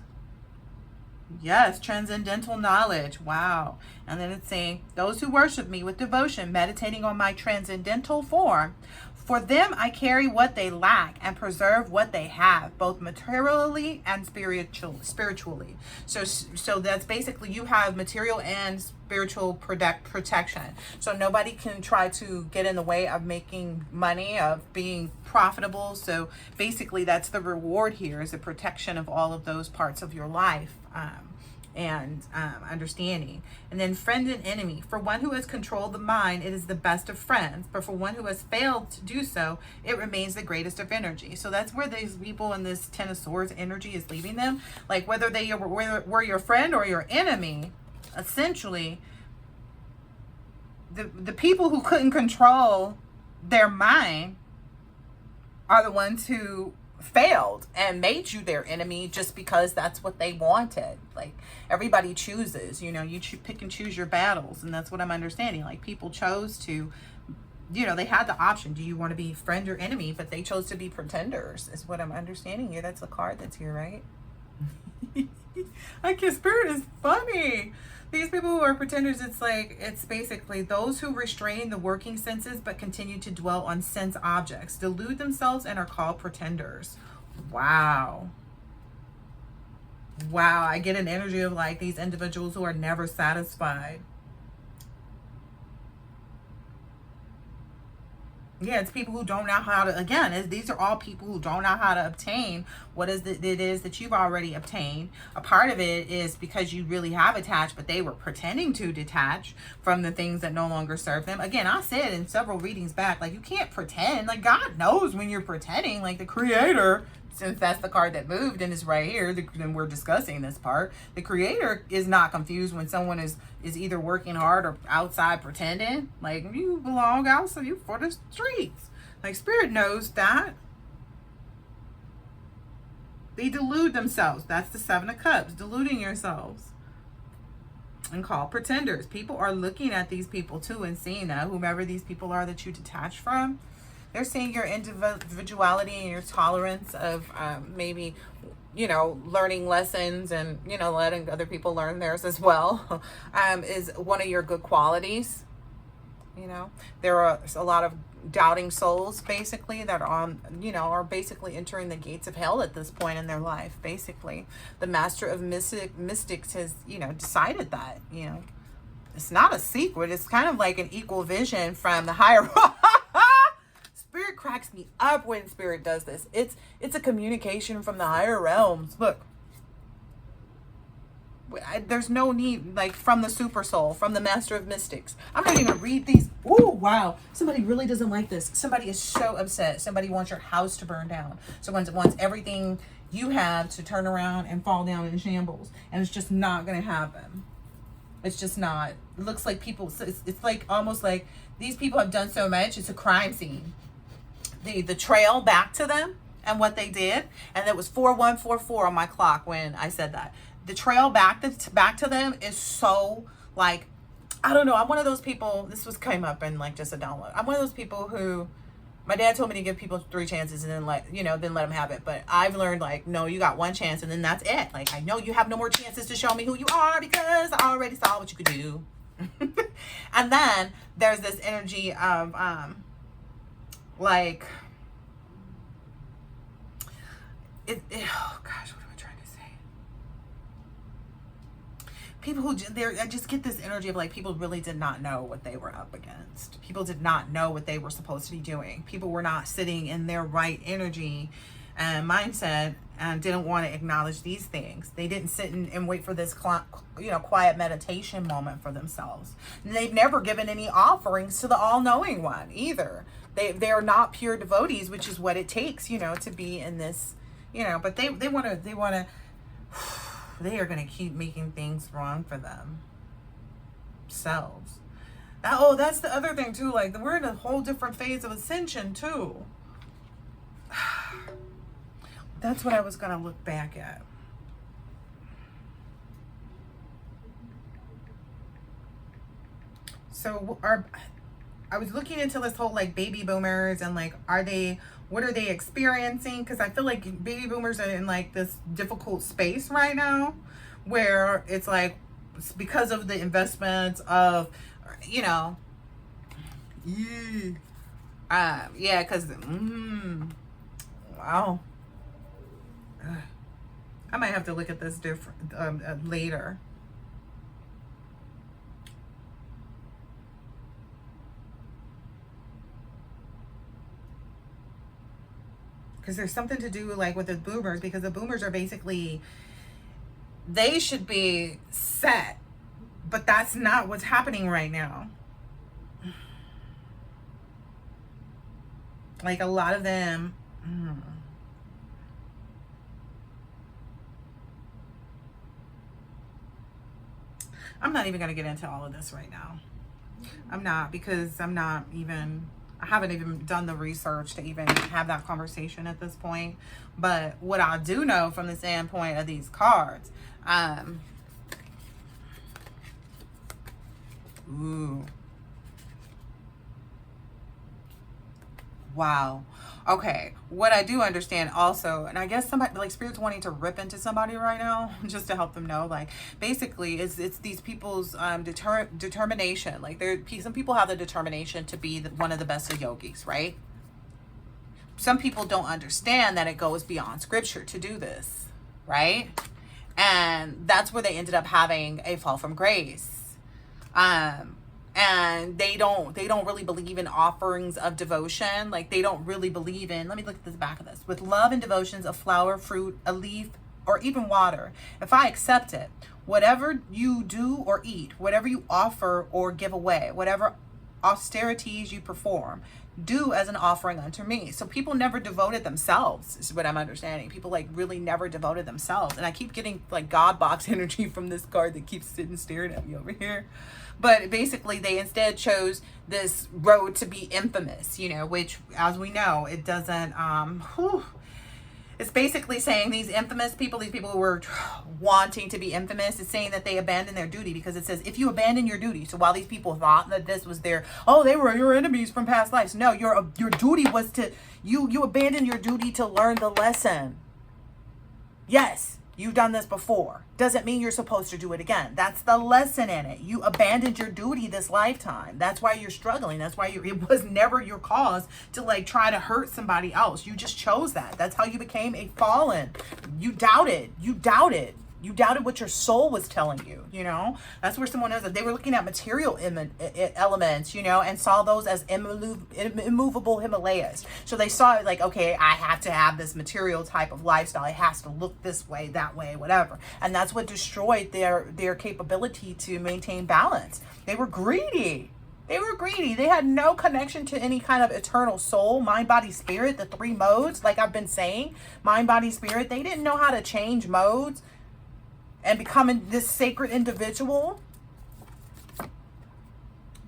Speaker 1: Yes, transcendental knowledge. Wow. And then it's saying, those who worship me with devotion, meditating on my transcendental form. For them, I carry what they lack and preserve what they have, both materially and spiritually. So that's basically you have material and spiritual protection. So nobody can try to get in the way of making money, of being profitable. So basically that's the reward here, is the protection of all of those parts of your life. And understanding. And then friend and enemy. For one who has controlled the mind, it is the best of friends. But for one who has failed to do so, it remains the greatest of energy. So that's where these people in this Ten of Swords energy is leaving them. Like whether they were your friend or your enemy, essentially, the people who couldn't control their mind are the ones who failed and made you their enemy just because that's what they wanted. Like everybody chooses, you know, you pick and choose your battles, and that's what I'm understanding. Like people chose to, you know, they had the option, do you want to be friend or enemy, but they chose to be pretenders, is what I'm understanding here. That's the card that's here, right? Like, your spirit is funny. These people who are pretenders, it's like, it's basically those who restrain the working senses but continue to dwell on sense objects, delude themselves, and are called pretenders. Wow. Wow, I get an energy of like these individuals who are never satisfied. Yeah, it's people who don't know how to, again, these are all people who don't know how to obtain what is it is that you've already obtained. A part of it is because you really have attached, but they were pretending to detach from the things that no longer serve them. Again, I said in several readings back, like, you can't pretend. Like, God knows when you're pretending. Like, the Creator, since that's the card that moved and is right here, then we're discussing this part. The Creator is not confused when someone is either working hard or outside pretending. Like, you belong out, so you for the streets. Like, Spirit knows that. They delude themselves. That's the Seven of Cups, deluding yourselves. And called pretenders. People are looking at these people too and seeing that, whomever these people are that you detach from, they're seeing your individuality and your tolerance of maybe, you know, learning lessons and, you know, letting other people learn theirs as well, is one of your good qualities. You know, there are a lot of doubting souls basically that are on, you know, are basically entering the gates of hell at this point in their life. Basically, the Master of Mystics has, you know, decided that, you know, it's not a secret. It's kind of like an equal vision from the higher. Spirit cracks me up when Spirit does this. It's a communication from the higher realms. Look, there's no need, like, from the super soul, from the Master of Mystics. I'm not even gonna read these. Oh, wow. Somebody really doesn't like this. Somebody is so upset. Somebody wants your house to burn down. Someone wants everything you have to turn around and fall down in shambles. And it's just not gonna happen. It's just not. It looks like people, it's like almost like these people have done so much. It's a crime scene. The trail back to them and what they did, and it was 4144 on my clock when I said that. The trail back to them is so, like, I don't know. I'm one of those people. This came up in like just a download. I'm one of those people who, my dad told me to give people 3 chances and then let them have it. But I've learned, like, no, you got 1 chance and then that's it. Like, I know you have no more chances to show me who you are because I already saw what you could do. And then there's this energy of like, oh gosh, what am I trying to say? People who, I just get this energy of like, people really did not know what they were up against. People did not know what they were supposed to be doing. People were not sitting in their right energy and mindset and didn't want to acknowledge these things. They didn't sit and wait for this, you know, quiet meditation moment for themselves. And they've never given any offerings to the all-knowing one either. They are not pure devotees, which is what it takes, you know, to be in this, you know, but they want to, they are going to keep making things wrong for themselves. Oh, that's the other thing too. Like, we're in a whole different phase of ascension too. That's what I was going to look back at. So I was looking into this whole like baby boomers and like, what are they experiencing? Because I feel like baby boomers are in like this difficult space right now where it's like, it's because of the investments of, you know, yeah, because, wow. I might have to look at this different later. Because there's something to do like with the boomers, because the boomers are basically, they should be set, but that's not what's happening right now. Like, a lot of them, I'm not even going to get into all of this right now. I'm not, because I haven't even done the research to even have that conversation at this point. But what I do know from the standpoint of these cards, Wow. Okay. What I do understand also, and I guess somebody like spirits wanting to rip into somebody right now, just to help them know, like basically, it's these people's determination. Like some people have the determination to be one of the best of yogis, right? Some people don't understand that it goes beyond scripture to do this, right? And that's where they ended up having a fall from grace. And they don't really believe in offerings of devotion. Like they don't really believe in, let me look at the back of this, with love and devotions, a flower, fruit, a leaf, or even water. If I accept it, whatever you do or eat, whatever you offer or give away, whatever austerities you perform, do as an offering unto me. So people never devoted themselves, is what I'm understanding. People like really never devoted themselves. And I keep getting like God box energy from this card that keeps sitting staring at me over here. But basically they instead chose this road to be infamous, you know, which as we know, it doesn't, it's basically saying these infamous people, these people who were wanting to be infamous, it's saying that they abandoned their duty, because it says, if you abandon your duty. So while these people thought that this was their, oh, they were your enemies from past lives. No, your duty was to, you abandoned your duty to learn the lesson. Yes, you've done this before. Doesn't mean you're supposed to do it again. That's the lesson in it. You abandoned your duty this lifetime. That's why you're struggling. That's why it was never your cause to like try to hurt somebody else. You just chose that. That's how you became a fallen. You doubted. You doubted. You doubted what your soul was telling you, you know? That's where someone knows that they were looking at material elements, you know, and saw those as immovable Himalayas. So they saw it like, okay, I have to have this material type of lifestyle. It has to look this way, that way, whatever. And that's what destroyed their capability to maintain balance. They were greedy. They were greedy. They had no connection to any kind of eternal soul, mind, body, spirit, the three modes, like I've been saying, mind, body, spirit. They didn't know how to change modes and becoming this sacred individual.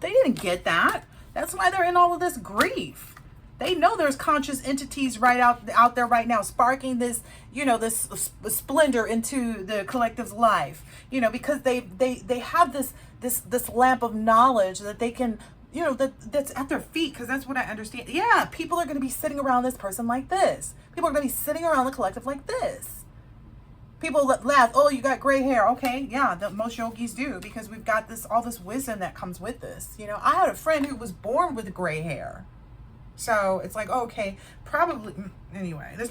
Speaker 1: They didn't get that. That's why they're in all of this grief. They know there's conscious entities right out there right now, sparking this, you know, this splendor into the collective's life, you know, because they have this lamp of knowledge that they can, you know, that's at their feet, because that's what I understand. Yeah, people are going to be sitting around this person like this. People are going to be sitting around the collective like this. People laugh, oh, you got gray hair. Okay, yeah, most yogis do, because we've got all this wisdom that comes with this. You know, I had a friend who was born with gray hair. So it's like, okay, probably, anyway, this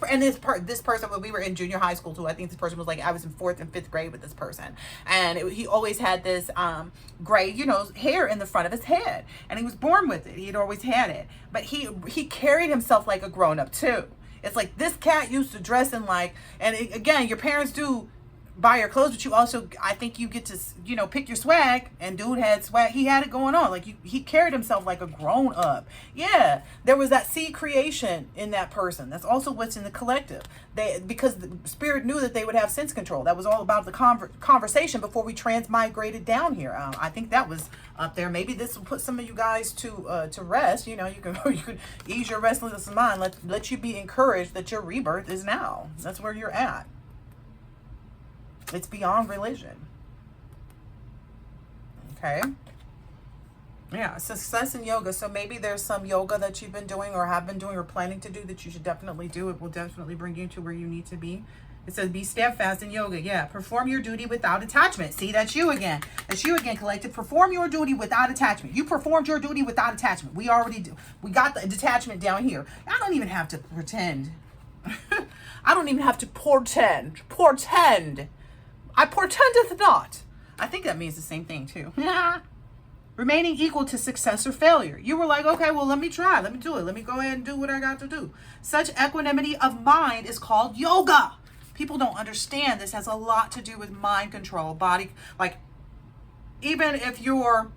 Speaker 1: person, when we were in junior high school too, I think this person was like, I was in 4th and 5th grade with this person. And he always had this gray, you know, hair in the front of his head. And he was born with it. He'd always had it. But he carried himself like a grown-up too. It's like this cat used to dress in like, and again, your parents do buy your clothes, but you also, I think you get to, you know, pick your swag. And dude had swag. He had it going on. Like he carried himself like a grown up. Yeah, there was that seed creation in that person. That's also what's in the collective. Because the spirit knew that they would have sense control. That was all about the conversation before we transmigrated down here. I think that was up there. Maybe this will put some of you guys to rest. You know, you could ease your restlessness of mind. Let you be encouraged that your rebirth is now. That's where you're at. It's beyond religion. Okay. Yeah, success in yoga. So maybe there's some yoga that you've been doing or have been doing or planning to do that you should definitely do. It will definitely bring you to where you need to be. It says be steadfast in yoga. Yeah, perform your duty without attachment. See, that's you again. That's you again, collective. Perform your duty without attachment. You performed your duty without attachment. We already do. We got the detachment down here. I don't even have to pretend. I don't even have to portend. Portend. I portendeth not. I think that means the same thing too. Remaining equal to success or failure. You were like, okay, well, let me try. Let me do it. Let me go ahead and do what I got to do. Such equanimity of mind is called yoga. People don't understand this has a lot to do with mind control, body. Like, even if you're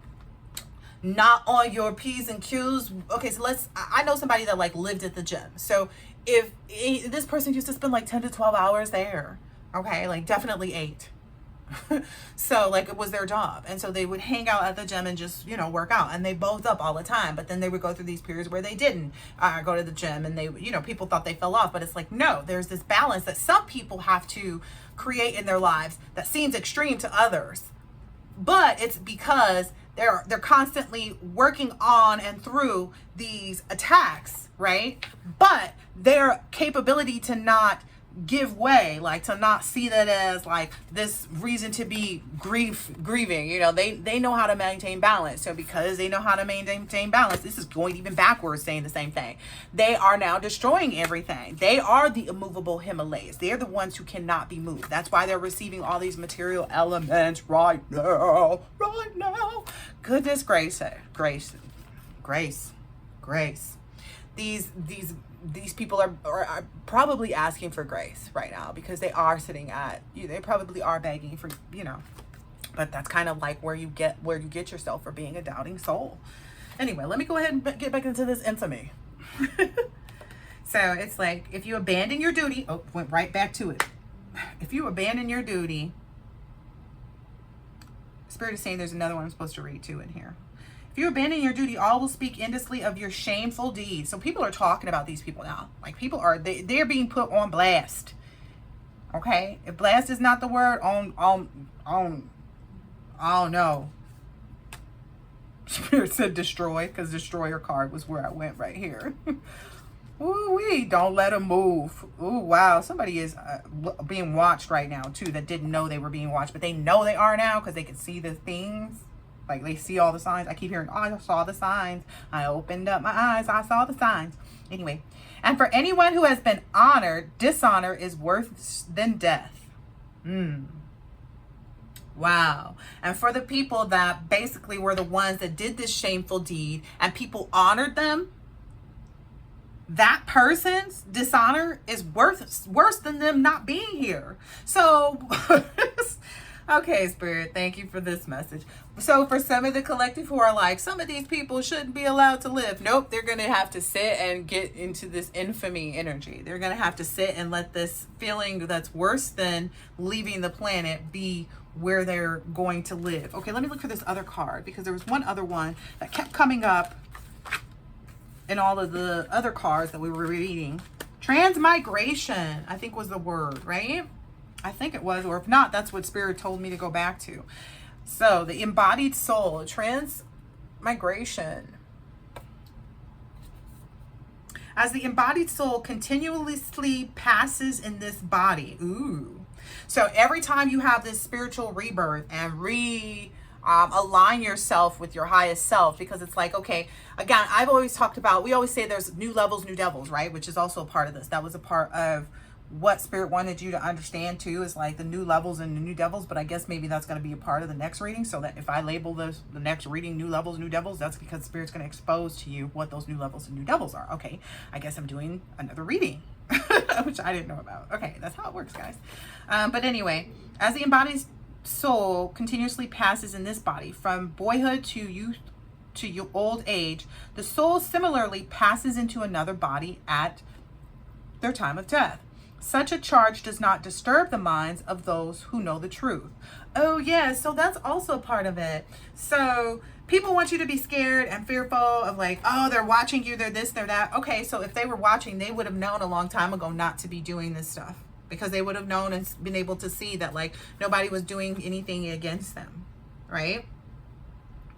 Speaker 1: not on your P's and Q's. Okay, so I know somebody that like lived at the gym. So if this person used to spend like 10 to 12 hours there. Okay, like definitely 8. So like it was their job. And so they would hang out at the gym and just, you know, work out. And they both up all the time. But then they would go through these periods where they didn't go to the gym. And they, you know, people thought they fell off. But it's like, no, there's this balance that some people have to create in their lives that seems extreme to others. But it's because they're constantly working on and through these attacks, right? But their capability to not give way, like to not see that as like this reason to be grieving, you know, they know how to maintain balance. So because they know how to maintain balance, this is going even backwards, saying the same thing. They are now destroying everything. They are the immovable Himalayas. They're the ones who cannot be moved. That's why they're receiving all these material elements right now. Goodness grace. These people are probably asking for grace right now, because they are sitting at you. They probably are begging for, you know, but that's kind of like where you get yourself for being a doubting soul. Anyway, let me go ahead and get back into this infamy. So it's like, if you abandon your duty, went right back to it. If you abandon your duty, Spirit is saying there's another one I'm supposed to read too in here. If you abandon your duty, all will speak endlessly of your shameful deeds. So people are talking about these people now. Like, people are, they're being put on blast. Okay? If blast is not the word, oh no. Spirit said destroy, because destroyer card was where I went right here. Ooh-wee, don't let them move. Ooh, wow. Somebody is being watched right now, too, that didn't know they were being watched, but they know they are now because they can see the things. Like, they see all the signs. I keep hearing, oh, I saw the signs. I opened up my eyes. I saw the signs. Anyway, and for anyone who has been honored, dishonor is worse than death. Wow. And for the people that basically were the ones that did this shameful deed and people honored them, that person's dishonor is worse than them not being here. So, okay, Spirit, thank you for this message. So for some of the collective who are like, some of these people shouldn't be allowed to live. Nope, they're going to have to sit and get into this infamy energy. They're going to have to sit and let this feeling that's worse than leaving the planet be where they're going to live. Okay, let me look for this other card, because there was one other one that kept coming up in all of the other cards that we were reading. Transmigration, I think was the word, right? I think it was, or if not, that's what Spirit told me to go back to. So the embodied soul, transmigration. As the embodied soul continuously passes in this body. Ooh. So every time you have this spiritual rebirth and align yourself with your highest self, because it's like, okay, again, I've always talked about, we always say there's new levels, new devils, right? Which is also a part of this. That was a part of what Spirit wanted you to understand too, is like the new levels and the new devils. But I guess maybe that's going to be a part of the next reading, so that if I label the next reading new levels, new devils, that's because Spirit's going to expose to you what those new levels and new devils are. Okay, I guess I'm doing another reading, which I didn't know about. Okay, that's how it works, guys. But anyway, as the embodied soul continuously passes in this body from boyhood to youth to your old age, the soul similarly passes into another body at their time of death. Such a charge does not disturb the minds of those who know the truth. Oh yeah, so that's also part of it. So people want you to be scared and fearful of like, oh, they're watching you, they're this, they're that. Okay, so if they were watching, they would have known a long time ago not to be doing this stuff, because they would have known and been able to see that like nobody was doing anything against them, right?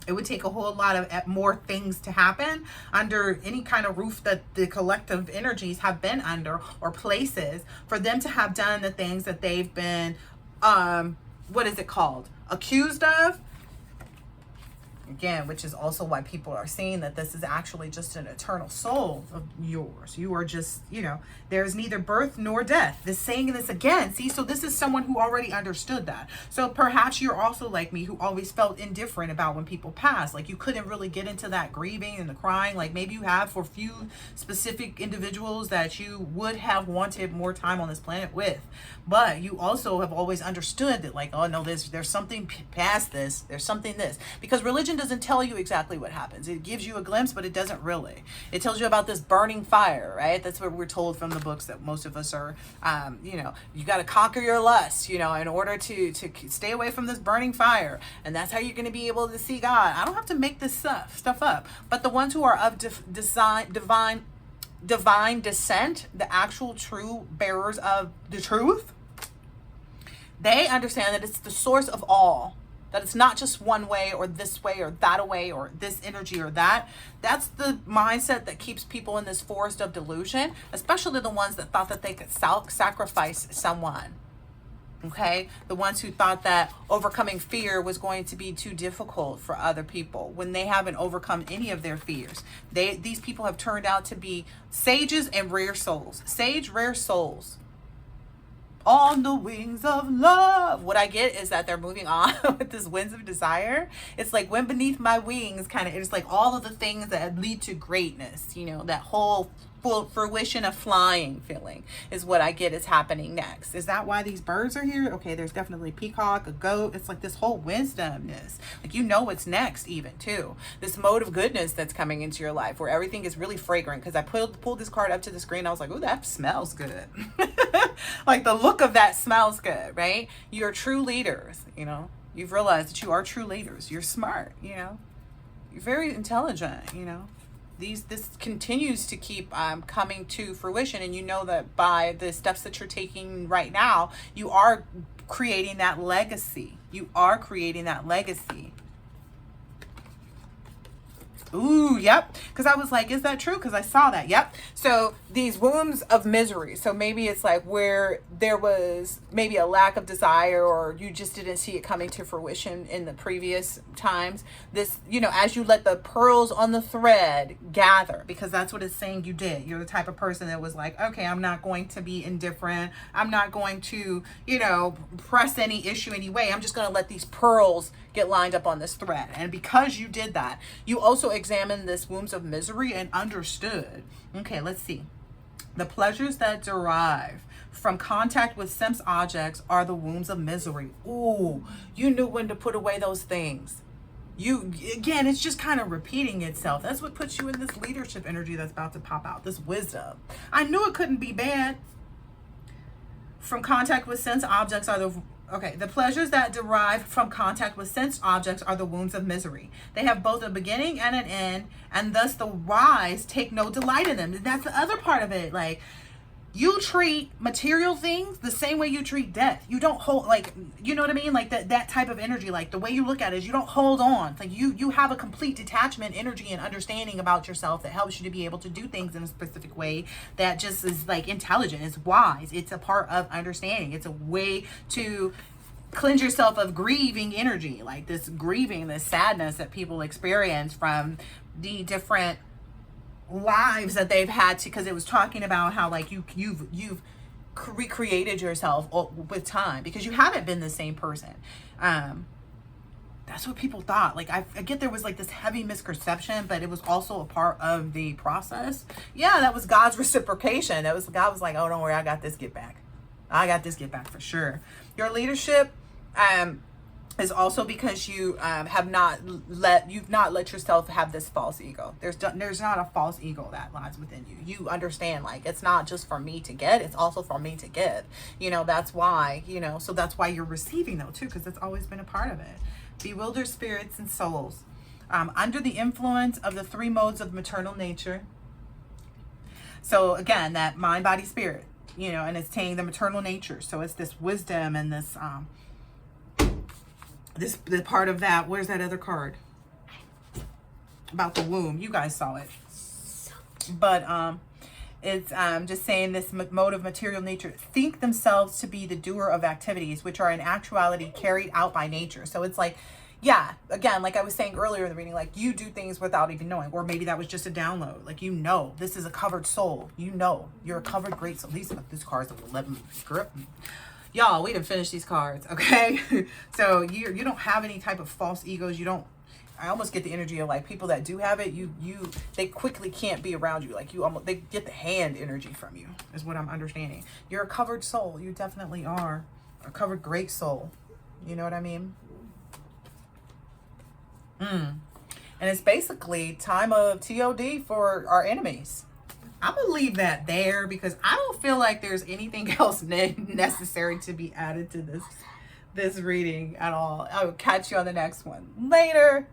Speaker 1: It would take a whole lot of more things to happen under any kind of roof that the collective energies have been under, or places, for them to have done the things that they've been, what is it called? Accused of. Again, which is also why people are saying that this is actually just an eternal soul of yours. You are just, you know, there's neither birth nor death. This saying this again. See, so this is someone who already understood that. So perhaps you're also like me, who always felt indifferent about when people pass. Like you couldn't really get into that grieving and the crying. Like maybe you have for few specific individuals that you would have wanted more time on this planet with. But you also have always understood that like, oh no, there's something past this. There's something this. Because religion doesn't tell you exactly what happens. It gives you a glimpse, but it doesn't really. It tells you about this burning fire, right? That's what we're told from the books that most of us are, you know, you got to conquer your lust, you know, in order to stay away from this burning fire. And that's how you're going to be able to see God. I don't have to make this stuff up. But the ones who are of divine descent, the actual true bearers of the truth, they understand that it's the source of all. That it's not just one way or this way or that way or this energy or that. That's the mindset that keeps people in this forest of delusion, especially the ones that thought that they could sacrifice someone. Okay, the ones who thought that overcoming fear was going to be too difficult for other people when they haven't overcome any of their fears. These people have turned out to be sages and rare souls. Sage, rare souls. On the wings of love. What I get is that they're moving on with this winds of desire. It's like wind beneath my wings, kind of. It's like all of the things that lead to greatness, you know, that whole full fruition of flying feeling is what I get is happening next. Is that why these birds are here? Okay, there's definitely peacock, a goat. It's like this whole wisdomness. Like, you know what's next even too. This mode of goodness that's coming into your life where everything is really fragrant. Because I pulled this card up to the screen. I was like, oh, that smells good. Like the look of that smells good, right? You're true leaders, you know. You've realized that you are true leaders. You're smart, you know. You're very intelligent, you know. This continues to keep coming to fruition, and you know that by the steps that you're taking right now, you are creating that legacy. You are creating that legacy. Ooh, yep. Because I was like, is that true? Because I saw that. Yep. So these wombs of misery. So maybe it's like where there was maybe a lack of desire, or you just didn't see it coming to fruition in the previous times. This, you know, as you let the pearls on the thread gather, because that's what it's saying you did. You're the type of person that was like, okay, I'm not going to be indifferent. I'm not going to, you know, press any issue anyway. I'm just going to let these pearls get lined up on this thread. And because you did that, you also examined this wombs of misery and understood. Okay, let's see. The pleasures that derive from contact with sense objects are the wombs of misery. Ooh, you knew when to put away those things. You, again, it's just kind of repeating itself. That's what puts you in this leadership energy that's about to pop out, this wisdom. I knew it couldn't be bad. From contact with sense objects are the pleasures that derive from contact with sense objects are the wombs of misery. They have both a beginning and an end, and thus the wise take no delight in them. That's the other part of it. Like, you treat material things the same way you treat death. You don't hold, like, you know what I mean? Like that type of energy, like the way you look at it is you don't hold on. Like you have a complete detachment energy and understanding about yourself that helps you to be able to do things in a specific way that just is like intelligent. It's wise. It's a part of understanding. It's a way to cleanse yourself of grieving energy, like this grieving, this sadness that people experience from the different lives that they've had to, because it was talking about how like you've recreated yourself with time because you haven't been the same person. That's what people thought. Like I get there was like this heavy misconception, but it was also a part of the process. Yeah, that was God's reciprocation. That was, God was like, oh, don't worry, I got this get back. I got this get back for sure. Your leadership is also because you you've not let yourself have this false ego. There's not a false ego that lies within you. You understand, like, it's not just for me to get, it's also for me to give. You know, that's why, you know, so that's why you're receiving though too, because that's always been a part of it. Bewildered spirits and souls. Under the influence of the three modes of maternal nature. So again, that mind, body, spirit, you know, and it's saying the maternal nature. So it's this wisdom and this the part of that. Where's that other card about the womb? You guys saw it, but it's just saying this mode of material nature think themselves to be the doer of activities which are in actuality carried out by nature. So it's like, yeah, again, like I was saying earlier in the reading, like you do things without even knowing, or maybe that was just a download. Like, you know, this is a covered soul. You know, you're a covered great soul. These cards of 11 grip. Y'all, we didn't finish these cards, okay? So you don't have any type of false egos. You don't. I almost get the energy of like people that do have it. They quickly can't be around you. Like they get the hand energy from you. Is what I'm understanding. You're a covered soul. You definitely are a covered great soul. You know what I mean? And it's basically time of TOD for our enemies. I'm going to leave that there because I don't feel like there's anything else necessary to be added to this reading at all. I will catch you on the next one. Later.